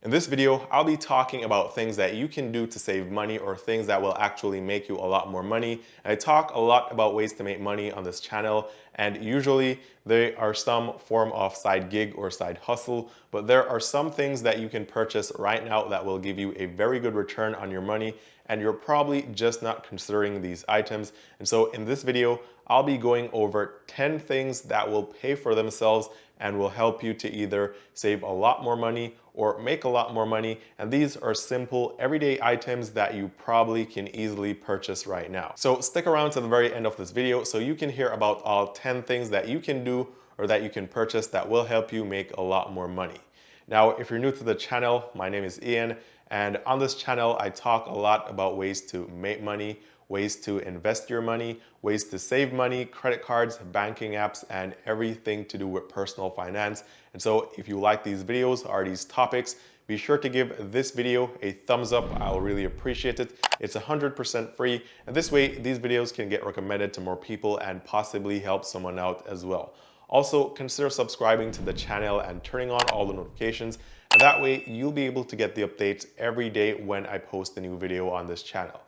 In this video, I'll be talking about things that you can do to save money or things that will actually make you a lot more money. And I talk a lot about ways to make money on this channel, and usually there are some form of side gig or side hustle, but there are some things that you can purchase right now that will give you a very good return on your money, and you're probably just not considering these items. And so in this video, I'll be going over 10 things that will pay for themselves and will help you to either save a lot more money or make a lot more money. And these are simple everyday items that you probably can easily purchase right now. So stick around to the very end of this video so you can hear about all 10 things that you can do or that you can purchase that will help you make a lot more money. Now, if you're new to the channel, my name is Eann, and on this channel, I talk a lot about ways to make money, ways to invest your money, ways to save money, credit cards, banking apps, and everything to do with personal finance. And so if you like these videos or these topics, be sure to give this video a thumbs up. I'll really appreciate it. It's 100% free. And this way, these videos can get recommended to more people and possibly help someone out as well. Also, consider subscribing to the channel and turning on all the notifications. And that way, you'll be able to get the updates every day when I post a new video on this channel.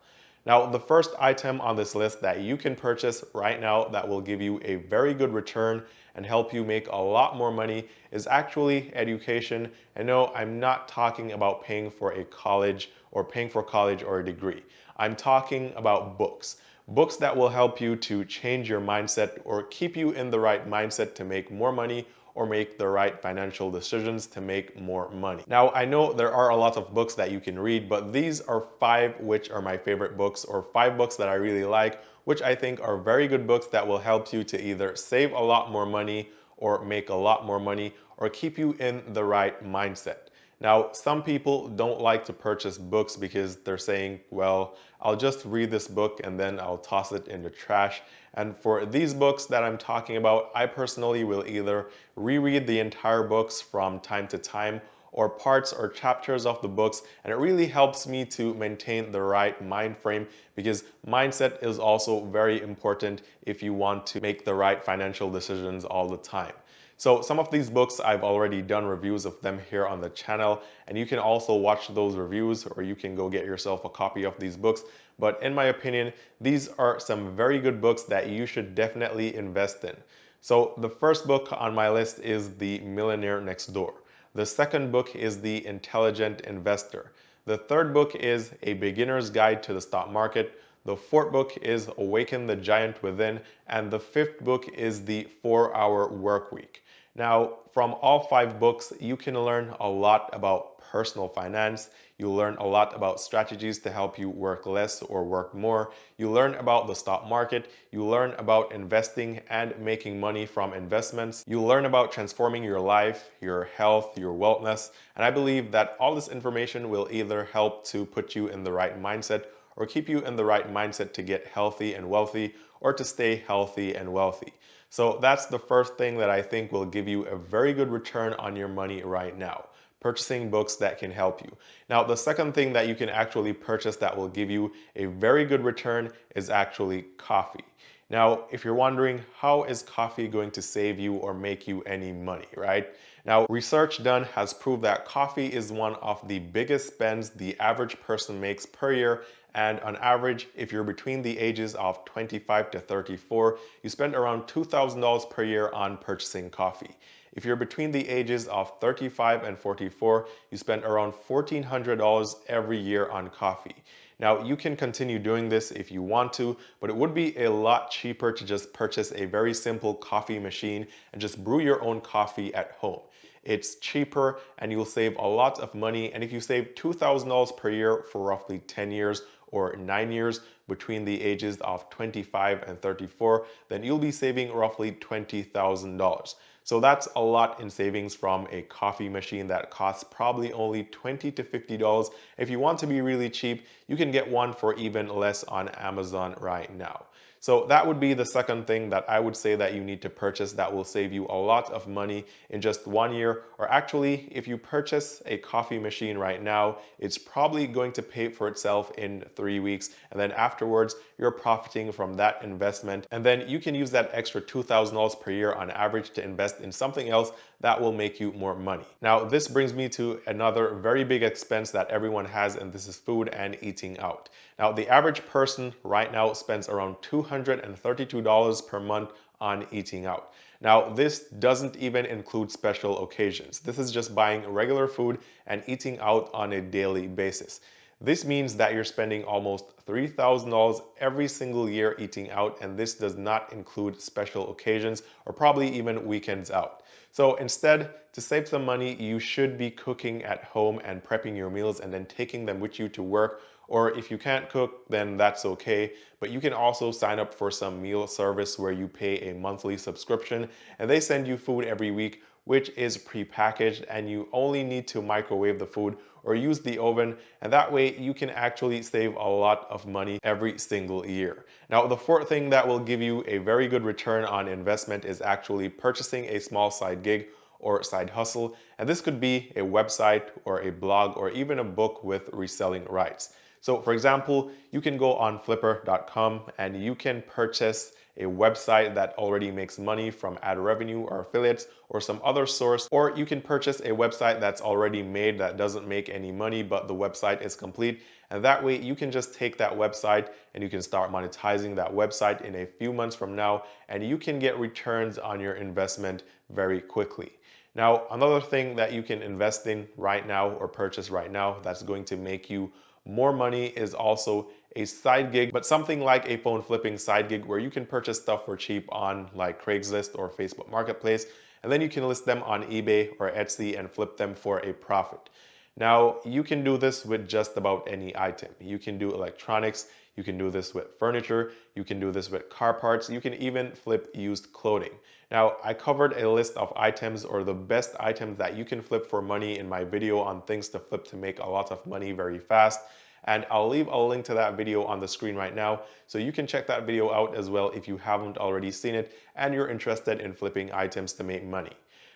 Now, the first item on this list that you can purchase right now that will give you a very good return and help you make a lot more money is actually education. And no, I'm not talking about paying for a college or paying for college or a degree. I'm talking about books. Books that will help you to change your mindset or keep you in the right mindset to make more money or make the right financial decisions to make more money. Now, I know there are a lot of books that you can read, but these are 5 which are my favorite books, or 5 books that I really like, which I think are very good books that will help you to either save a lot more money or make a lot more money or keep you in the right mindset. Now, some people don't like to purchase books because they're saying, well, I'll just read this book and then I'll toss it in the trash. And for these books that I'm talking about, I personally will either reread the entire books from time to time or parts or chapters of the books, and it really helps me to maintain the right mind frame because mindset is also very important if you want to make the right financial decisions all the time. So some of these books I've already done reviews of them here on the channel, and you can also watch those reviews or you can go get yourself a copy of these books. But in my opinion, these are some very good books that you should definitely invest in. So the first book on my list is The Millionaire Next Door. The second book is The Intelligent Investor. The third book is A Beginner's Guide to the Stock Market. The fourth book is Awaken the Giant Within, and the fifth book is The 4-Hour Workweek. Now, from all 5 books, you can learn a lot about personal finance. You learn a lot about strategies to help you work less or work more. You learn about the stock market. You learn about investing and making money from investments. You learn about transforming your life, your health, your wellness. And I believe that all this information will either help to put you in the right mindset or keep you in the right mindset to get healthy and wealthy, or to stay healthy and wealthy. So that's the first thing that I think will give you a very good return on your money right now. Purchasing books that can help you. Now, the second thing that you can actually purchase that will give you a very good return is actually coffee. Now, if you're wondering, how is coffee going to save you or make you any money, right? Now, research done has proved that coffee is one of the biggest spends the average person makes per year. And on average, if you're between the ages of 25 to 34, you spend around $2,000 per year on purchasing coffee. If you're between the ages of 35 and 44, you spend around $1,400 every year on coffee. Now, you can continue doing this if you want to, but it would be a lot cheaper to just purchase a very simple coffee machine and just brew your own coffee at home. It's cheaper and you'll save a lot of money. And if you save $2,000 per year for roughly 10 years or 9 years between the ages of 25 and 34, then you'll be saving roughly $20,000. So that's a lot in savings from a coffee machine that costs probably only $20 to $50. If you want to be really cheap, you can get one for even less on Amazon right now. So that would be the second thing that I would say that you need to purchase that will save you a lot of money in just 1 year. Or actually, if you purchase a coffee machine right now, it's probably going to pay for itself in 3 weeks. And then afterwards, you're profiting from that investment. And then you can use that extra $2,000 per year on average to invest in something else that will make you more money. Now, this brings me to another very big expense that everyone has, and this is food and eating out. Now, the average person right now spends around $232 per month on eating out. Now, this doesn't even include special occasions. This is just buying regular food and eating out on a daily basis. This means that you're spending almost $3,000 every single year eating out, and this does not include special occasions or probably even weekends out. So instead, to save some money, you should be cooking at home and prepping your meals and then taking them with you to work. Or if you can't cook, then that's okay. But you can also sign up for some meal service where you pay a monthly subscription and they send you food every week, which is prepackaged, and you only need to microwave the food or use the oven, and that way you can actually save a lot of money every single year. Now, the fourth thing that will give you a very good return on investment is actually purchasing a small side gig or side hustle, and this could be a website or a blog or even a book with reselling rights. So for example, you can go on flipper.com and you can purchase a website that already makes money from ad revenue or affiliates or some other source, or you can purchase a website that's already made that doesn't make any money, but the website is complete. And that way you can just take that website and you can start monetizing that website in a few months from now, and you can get returns on your investment very quickly. Now, another thing that you can invest in right now or purchase right now that's going to make you more money is also a side gig, but something like a phone flipping side gig where you can purchase stuff for cheap on like Craigslist or Facebook Marketplace, and then you can list them on eBay or Etsy and flip them for a profit. Now, you can do this with just about any item. You can do electronics, you can do this with furniture, you can do this with car parts, you can even flip used clothing. Now, I covered a list of items or the best items that you can flip for money in my video on things to flip to make a lot of money very fast. And I'll leave a link to that video on the screen right now, so you can check that video out as well if you haven't already seen it and you're interested in flipping items to make money.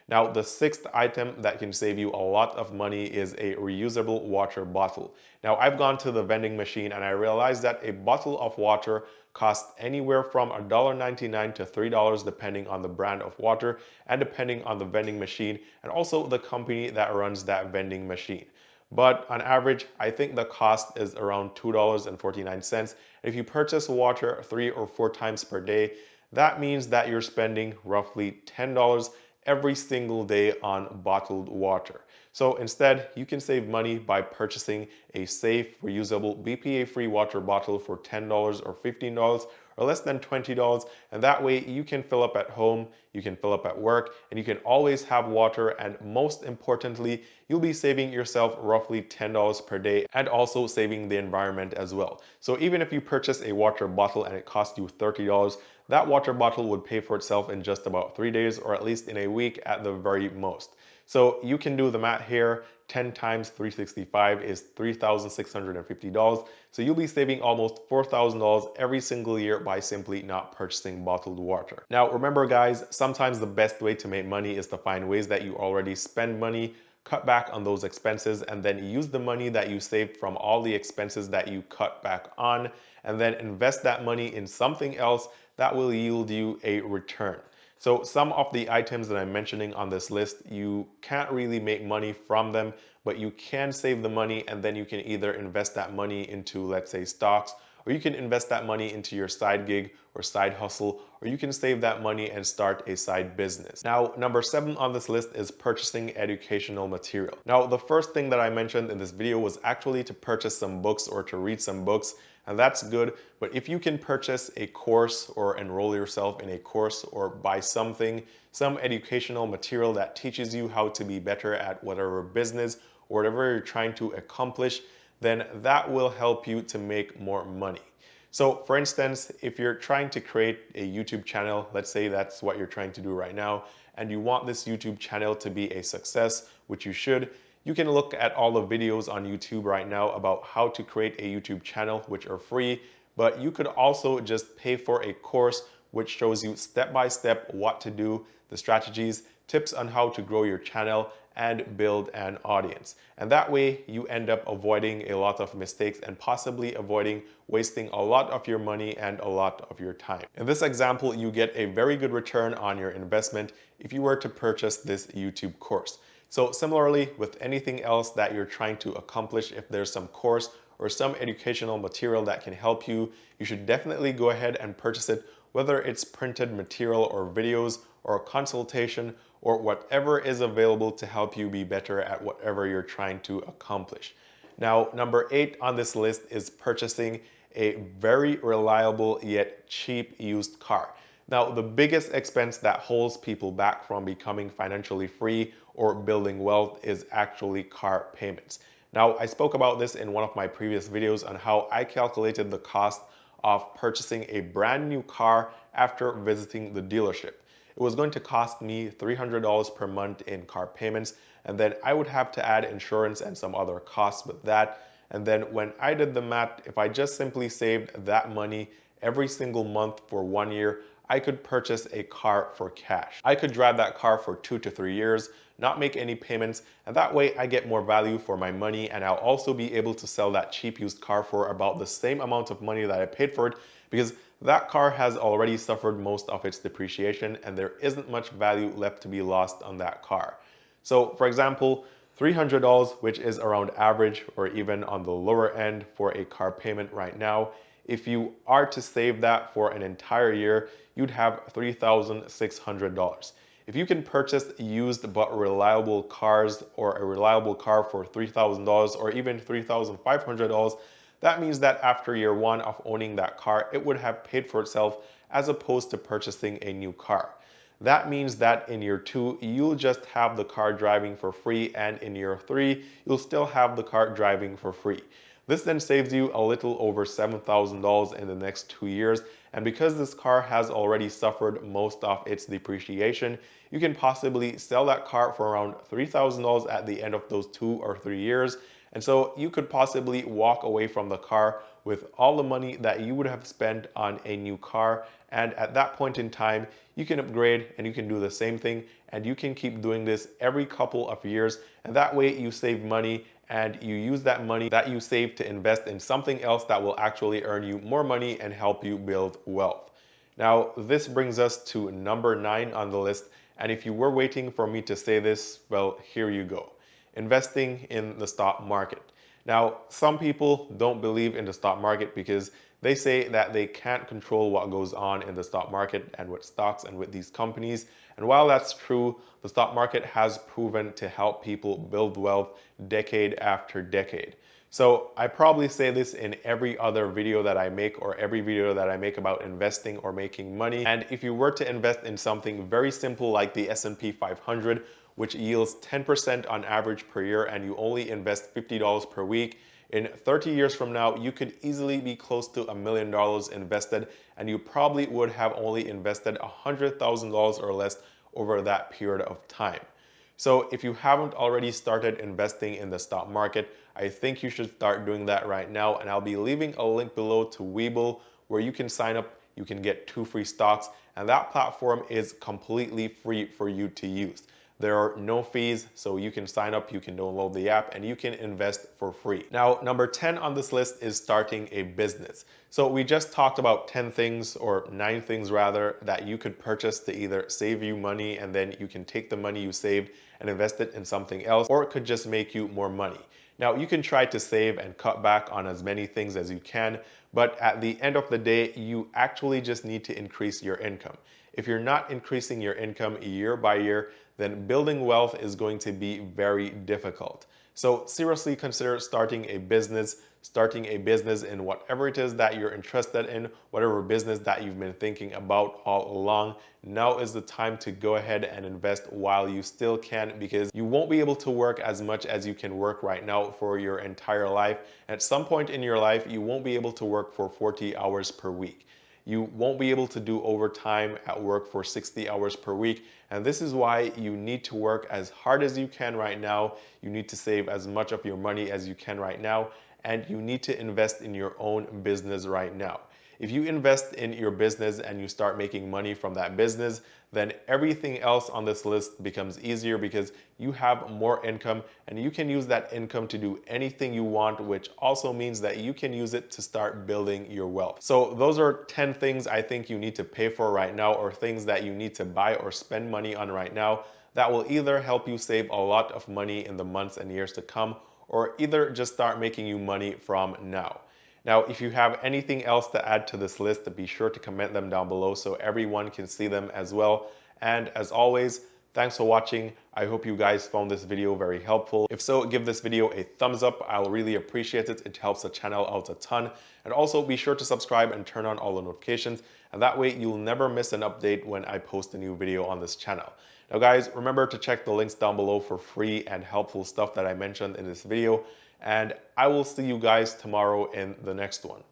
Now, the sixth item that can save you a lot of money is a reusable water bottle. Now, I've gone to the vending machine and I realized that a bottle of water costs anywhere from $1.99 to $3 depending on the brand of water and depending on the vending machine and also the company that runs that vending machine. But on average, I think the cost is around $2.49. If you purchase water 3 or 4 times per day, that means that you're spending roughly $10 every single day on bottled water. So instead, you can save money by purchasing a safe, reusable, BPA-free water bottle for $10 or $15 or less than $20, and that way you can fill up at home, you can fill up at work, and you can always have water, and most importantly, you'll be saving yourself roughly $10 per day and also saving the environment as well. So even if you purchase a water bottle and it costs you $30, that water bottle would pay for itself in just about 3 days or at least in a week at the very most. So you can do the math here. 10 times 365 is $3,650. So you'll be saving almost $4,000 every single year by simply not purchasing bottled water. Now remember guys, sometimes the best way to make money is to find ways that you already spend money, cut back on those expenses, and then use the money that you saved from all the expenses that you cut back on, and then invest that money in something else that will yield you a return. So some of the items that I'm mentioning on this list, you can't really make money from them, but you can save the money and then you can either invest that money into, let's say, stocks, or you can invest that money into your side gig or side hustle, or you can save that money and start a side business. Now, number 7 on this list is purchasing educational material. Now, the first thing that I mentioned in this video was actually to purchase some books or to read some books, and that's good. But if you can purchase a course or enroll yourself in a course or buy some educational material that teaches you how to be better at whatever business or whatever you're trying to accomplish, then that will help you to make more money. So for instance, if you're trying to create a YouTube channel, let's say that's what you're trying to do right now, and you want this YouTube channel to be a success, which you should, you can look at all the videos on YouTube right now about how to create a YouTube channel, which are free, but you could also just pay for a course which shows you step by step what to do, the strategies, tips on how to grow your channel and build an audience. And that way you end up avoiding a lot of mistakes and possibly avoiding wasting a lot of your money and a lot of your time. In this example, you get a very good return on your investment if you were to purchase this YouTube course. So similarly, with anything else that you're trying to accomplish, if there's some course or some educational material that can help you, you should definitely go ahead and purchase it, whether it's printed material or videos or a consultation or whatever is available to help you be better at whatever you're trying to accomplish. Now, number 8 on this list is purchasing a very reliable yet cheap used car. Now, the biggest expense that holds people back from becoming financially free or building wealth is actually car payments. Now, I spoke about this in one of my previous videos on how I calculated the cost of purchasing a brand new car after visiting the dealership. It was going to cost me $300 per month in car payments, and then I would have to add insurance and some other costs with that. And then when I did the math, if I just simply saved that money every single month for 1 year, I could purchase a car for cash. I could drive that car for 2 to 3 years, not make any payments, and that way I get more value for my money, and I'll also be able to sell that cheap used car for about the same amount of money that I paid for it, because that car has already suffered most of its depreciation and there isn't much value left to be lost on that car. So for example, $300, which is around average or even on the lower end for a car payment right now, if you are to save that for an entire year, you'd have $3,600. If you can purchase used but reliable cars or a reliable car for $3,000 or even $3,500, that means that after year 1 of owning that car, it would have paid for itself as opposed to purchasing a new car. That means that in year 2, you'll just have the car driving for free, and in year 3, you'll still have the car driving for free. This then saves you a little over $7,000 in the next 2 years, and because this car has already suffered most of its depreciation, you can possibly sell that car for around $3,000 at the end of those 2 or 3 years. And so you could possibly walk away from the car with all the money that you would have spent on a new car. And at that point in time, you can upgrade and you can do the same thing. And you can keep doing this every couple of years. And that way you save money and you use that money that you save to invest in something else that will actually earn you more money and help you build wealth. Now, this brings us to number 9 on the list. And if you were waiting for me to say this, well, here you go. Investing in the stock market. Now, some people don't believe in the stock market because they say that they can't control what goes on in the stock market and with stocks and with these companies. And while that's true, the stock market has proven to help people build wealth decade after decade. So I probably say this in every other video that I make or every video that I make about investing or making money. And if you were to invest in something very simple like the S&P 500, which yields 10% on average per year, and you only invest $50 per week, in 30 years from now, you could easily be close to $1 million invested, and you probably would have only invested $100,000 or less over that period of time. So if you haven't already started investing in the stock market, I think you should start doing that right now, and I'll be leaving a link below to WEBULL where you can sign up, you can get 2 free stocks, and that platform is completely free for you to use. There are no fees, so you can sign up, you can download the app, and you can invest for free. Now, number 10 on this list is starting a business. So we just talked about 10 things, or 9 things rather, that you could purchase to either save you money and then you can take the money you saved and invest it in something else, or it could just make you more money. Now, you can try to save and cut back on as many things as you can, but at the end of the day, you actually just need to increase your income. If you're not increasing your income year by year, then building wealth is going to be very difficult. So seriously consider starting a business in whatever it is that you're interested in, whatever business that you've been thinking about all along. Now is the time to go ahead and invest while you still can, because you won't be able to work as much as you can work right now for your entire life. At some point in your life, you won't be able to work for 40 hours per week. You won't be able to do overtime at work for 60 hours per week. And this is why you need to work as hard as you can right now. You need to save as much of your money as you can right now. And you need to invest in your own business right now. If you invest in your business and you start making money from that business, then everything else on this list becomes easier because you have more income and you can use that income to do anything you want, which also means that you can use it to start building your wealth. So those are 10 things I think you need to pay for right now, or things that you need to buy or spend money on right now that will either help you save a lot of money in the months and years to come, or either just start making you money from now. Now, if you have anything else to add to this list, be sure to comment them down below so everyone can see them as well. And as always, thanks for watching. I hope you guys found this video very helpful. If so, give this video a thumbs up. I'll really appreciate it. It helps the channel out a ton. And also be sure to subscribe and turn on all the notifications. And that way you'll never miss an update when I post a new video on this channel. Now guys, remember to check the links down below for free and helpful stuff that I mentioned in this video. And I will see you guys tomorrow in the next one.